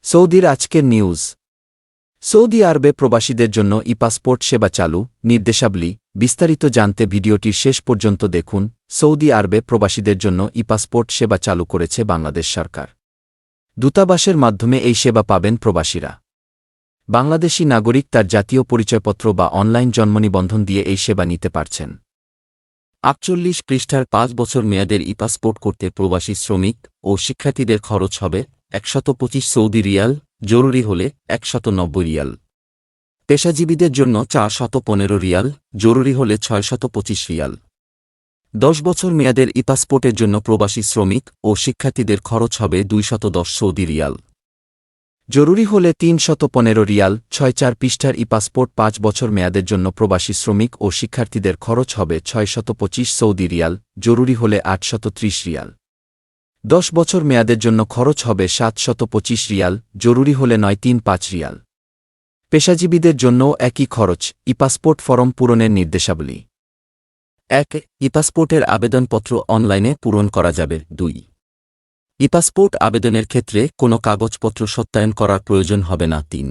সৌদির আজকের news. Saudi আরবে প্রবাসীদের জন্য ই-পাসপোর্ট সেবা চালু, নির্দেশাবলী বিস্তারিত জানতে ভিডিওটির শেষ পর্যন্ত দেখুন। সৌদি আরবে প্রবাসীদের জন্য ই-পাসপোর্ট সেবা চালু করেছে বাংলাদেশ সরকার। দূতাবাসের মাধ্যমে এই সেবা পাবেন প্রবাসীরা। বাংলাদেশি নাগরিক তার জাতীয় পরিচয়পত্র বা অনলাইন জন্মনিবন্ধন দিয়ে এই সেবা নিতে পারছেন। ৪৮ পৃষ্ঠার ৫ বছর মেয়াদের ই-পাসপোর্ট করতে প্রবাসী শ্রমিক ও শিক্ষার্থীদের খরচ হবে ১২৫ সৌদি রিয়াল, জরুরি হলে ১৯০ রিয়াল। পেশাজীবীদের জন্য ৪১৫ রিয়াল, জরুরি হলে ৬২৫ রিয়াল। ১০ বছর মেয়াদের ই-পাসপোর্টের জন্য প্রবাসী শ্রমিক ও শিক্ষার্থীদের খরচ হবে ২১০ সৌদি রিয়াল। জরুরি হলে ৩১৫ রিয়াল। ৬-৪ পৃষ্ঠার ই-পাসপোর্ট ৫ বছর মেয়াদের জন্য প্রবাসী শ্রমিক ও শিক্ষার্থীদের খরচ হবে ৬২৫ সৌদি রিয়াল, জরুরি হলে ৮৩০ রিয়াল। ১০ বছর মেয়াদের জন্য খরচ হবে ৭২৫ রিয়াল, জরুরি হলে ৯৩৫ রিয়াল। পেশাজীবীদের জন্যও একই খরচ। ই-পাসপোর্ট ফরম পূরণের নির্দেশাবলী। ১. ই-পাসপোর্টের আবেদনপত্র অনলাইনে পূরণ করা যাবে। ২. ই-পাসপোর্ট আবেদনের ক্ষেত্রে কোনো কাগজপত্র সত্যায়ন করার প্রয়োজন হবে না। ৩.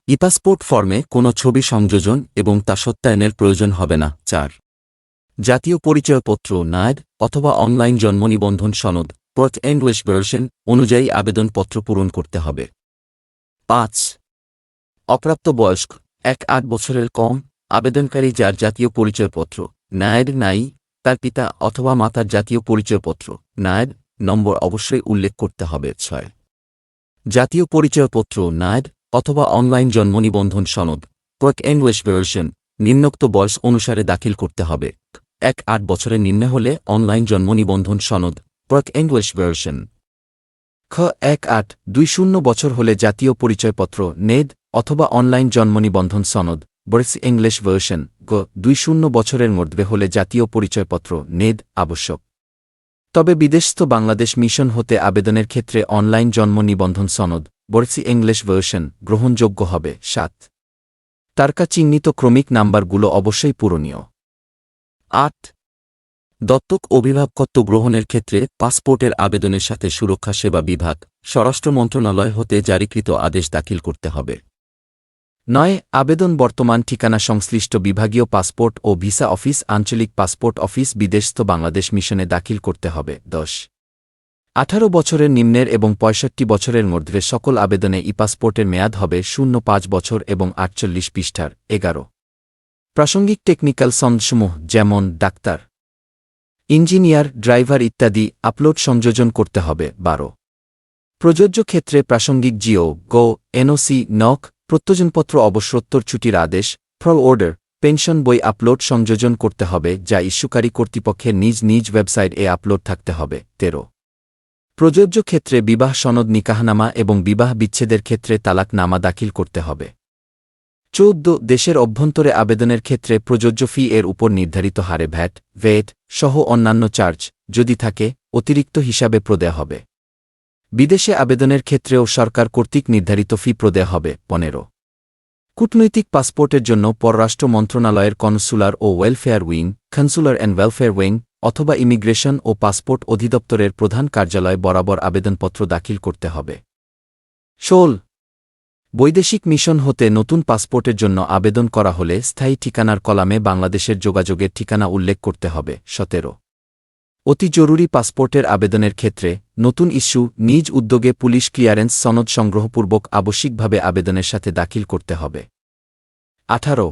ই-পাসপোর্ট ফর্মে কোনো ছবি সংযোজন এবং তা সত্যায়নের প্রয়োজন হবে না। ৪. জাতীয় পরিচয়পত্র নায়ড অথবা অনলাইন জন্মনিবন্ধন সনদ পট ইংলিশ ভার্সন অনুযায়ী আবেদনপত্র পূরণ করতে হবে। ৫. অপ্রাপ্তবয়স্ক ১-৮ বছরের কম আবেদনকারী যার জাতীয় পরিচয়পত্র নায়ড নাই, তার পিতা অথবা মাতার জাতীয় পরিচয়পত্র নায়ড নম্বর অবশ্যই উল্লেখ করতে হবে। ৬. জাতীয় পরিচয়পত্র নায়ড অথবা অনলাইন জন্মনিবন্ধন সনদ পট ইংলিশ ভার্সন নিম্নোক্ত বয়স অনুসারে দাখিল করতে হবে। ১-৮ বছরের নিম্নে হলে অনলাইন জন্মনিবন্ধন সনদ পট ইংলিশ ভার্সন। খ. ১-৮-২০ বছর হলে জাতীয় পরিচয়পত্র নেদ অথবা অনলাইন জন্মনিবন্ধন সনদ বর্স ইংলিশ ভার্সন। গ. ২০ বছরের মধ্যে হলে জাতীয় পরিচয়পত্র নেদ আবশ্যক। তবে বিদেশস্থ বাংলাদেশ মিশন হতে আবেদনের ক্ষেত্রে অনলাইন জন্ম নিবন্ধন সনদ বর্সি ইংলিশ ভার্সন গ্রহণযোগ্য হবে। ৭. তারকা চিহ্নিত ক্রমিক নাম্বারগুলো অবশ্যই পূরণীয়। ৮. দত্তক অভিভাবকত্ব গ্রহণের ক্ষেত্রে পাসপোর্টের আবেদনের সাথে সুরক্ষা সেবা বিভাগ, স্বরাষ্ট্র মন্ত্রণালয় হতে জারিকৃত আদেশ দাখিল করতে হবে। ৯. আবেদন বর্তমান ঠিকানা সংশ্লিষ্ট বিভাগীয় পাসপোর্ট ও ভিসা অফিস, আঞ্চলিক পাসপোর্ট অফিস, বিদেশস্থ বাংলাদেশ মিশনে দাখিল করতে হবে। ১০. ১৮ বছরের নিম্নের এবং ৬৫ বছরের মধ্যে সকল আবেদনে ই-পাসপোর্টের মেয়াদ হবে ০৫ বছর এবং ৪৮ পৃষ্ঠার। ১১. প্রাসঙ্গিক টেকনিক্যাল সনদসমূহ যেমন ডাক্তার, ইঞ্জিনিয়ার, ড্রাইভার ইত্যাদি আপলোড সংযোজন করতে হবে। ১২. প্রযোজ্য ক্ষেত্রে প্রাসঙ্গিক জিও, গো, এনওসি, নক, প্রত্যয়নপত্র, অবসরোত্তর ছুটির আদেশ, ফ্রল অর্ডার, পেনশন বই আপলোড সংযোজন করতে হবে, যা ইস্যুকারী কর্তৃপক্ষের নিজ নিজ ওয়েবসাইটে আপলোড থাকতে হবে। ১৩. প্রযোজ্য ক্ষেত্রে বিবাহ সনদ, নিকাহনামা এবং বিবাহ বিচ্ছেদের ক্ষেত্রে তালাকনামা দাখিল করতে হবে। ১৪. দেশের অভ্যন্তরে আবেদনের ক্ষেত্রে প্রযোজ্য ফি এর উপর নির্ধারিত হারে ভ্যাট সহ অন্যান্য চার্জ যদি থাকে অতিরিক্ত হিসাবে প্রদেয় হবে। বিদেশে আবেদনের ক্ষেত্রেও সরকার কর্তৃক নির্ধারিত ফি প্রদেয় হবে। ১৫. কূটনৈতিক পাসপোর্টের জন্য পররাষ্ট্র মন্ত্রণালয়ের কনসুলার ও welfare wing, consular and welfare wing অথবা ইমিগ্রেশন ও পাসপোর্ট অধিদপ্তরের প্রধান কার্যালয় বরাবর আবেদনপত্র দাখিল করতে হবে। ১৬. বৈদেশিক মিশন হতে নতুন পাসপোর্টের জন্য আবেদন করা হলে স্থায়ী ঠিকানার কলামে বাংলাদেশের যোগাযোগের ঠিকানা উল্লেখ করতে হবে। ১৭. অতি জরুরি পাসপোর্টের আবেদনের ক্ষেত্রে নতুন ইস্যু নিজ উদ্যোগে পুলিশ ক্লিয়ারেন্স সনদ সংগ্রহপূর্বক আবশ্যিকভাবে আবেদনের সাথে দাখিল করতে হবে। ১৮.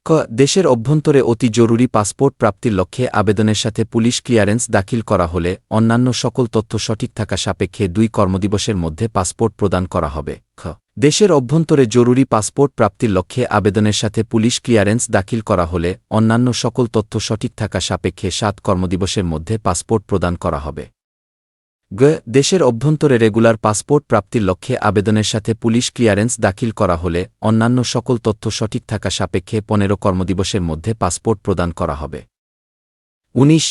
ক. দেশের অভ্যন্তরে অতি জরুরি পাসপোর্ট প্রাপ্তির লক্ষ্যে আবেদনের সাথে পুলিশ ক্লিয়ারেন্স দাখিল করা হলে অন্যান্য সকল তথ্য সঠিক থাকা সাপেক্ষে ২ কর্মদিবসের মধ্যে পাসপোর্ট প্রদান করা হবে। খ. দেশের অভ্যন্তরে জরুরি পাসপোর্ট প্রাপ্তির লক্ষ্যে আবেদনের সাথে পুলিশ ক্লিয়ারেন্স দাখিল করা হলে অন্যান্য সকল তথ্য সঠিক থাকা সাপেক্ষে ৭ কর্মদিবসের মধ্যে পাসপোর্ট প্রদান করা হবে। গ. দেশের অভ্যন্তরে রেগুলার পাসপোর্ট প্রাপ্তির লক্ষ্যে আবেদনের সাথে পুলিশ ক্লিয়ারেন্স দাখিল করা হলে অন্যান্য সকল তথ্য সঠিক থাকা সাপেক্ষে ১৫ কর্মদিবসের মধ্যে পাসপোর্ট প্রদান করা হবে। ১৯.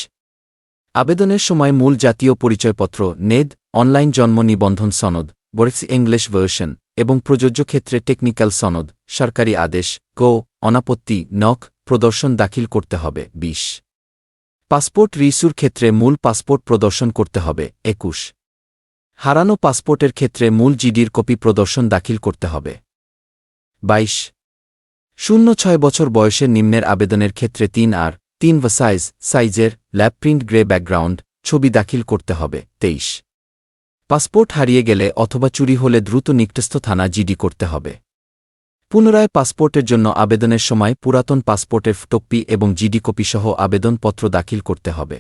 আবেদনের সময় মূল জাতীয় পরিচয়পত্র নেদ, অনলাইন জন্ম নিবন্ধন সনদ বর্স ইংলিশ ভার্সন এবং প্রযোজ্য ক্ষেত্রে টেকনিক্যাল সনদ, সরকারি আদেশ, গো, অনাপত্তি, নক প্রদর্শন দাখিল করতে হবে। ২০. পাসপোর্ট রিইস্যুর ক্ষেত্রে মূল পাসপোর্ট প্রদর্শন করতে হবে। ২১. হারানো পাসপোর্টের ক্ষেত্রে মূল জিডির কপি প্রদর্শন দাখিল করতে হবে। 22 0-6 বছর বয়সের নিম্নের আবেদনের ক্ষেত্রে 3R3 সাইজের ল্যাব প্রিন্ট গ্রে ব্যাকগ্রাউন্ড ছবি দাখিল করতে হবে। 23 পাসপোর্ট হারিয়ে গেলে অথবা চুরি হলে দ্রুত নিকটস্থ থানা জিডি করতে হবে। পুনরায় পাসপোর্টের জন্য আবেদনের সময় পুরাতন পাসপোর্টের ফটোকপি এবং জিডি কপি সহ আবেদনপত্র দাখিল করতে হবে।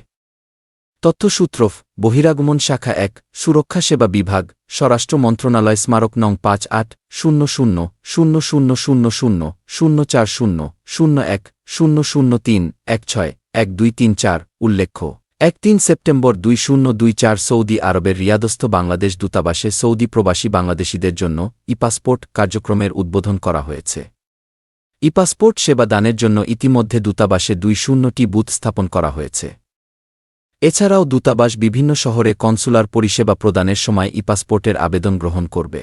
তথ্যসূত্র বহিরাগমন শাখা 1 সুরক্ষা সেবা বিভাগ স্বরাষ্ট্র মন্ত্রণালয় স্মারক নং 58000000010003161234 উল্লেখ্য 3 সেপ্টেম্বর 2024 সৌদি আরবের রিয়াদস্থ বাংলাদেশ দূতাবাসে সৌদি প্রবাসী বাংলাদেশিদের জন্য ই-পাসপোর্ট কার্যক্রমের উদ্বোধন করা হয়েছে। ই-পাসপোর্ট সেবা দানের জন্য ইতিমধ্যে দূতাবাসে 20টি বুথ স্থাপন করা হয়েছে। এছাড়াও দূতাবাস বিভিন্ন শহরে কনসুলার পরিষেবা প্রদানের সময় ই-পাসপোর্টের আবেদন গ্রহণ করবে।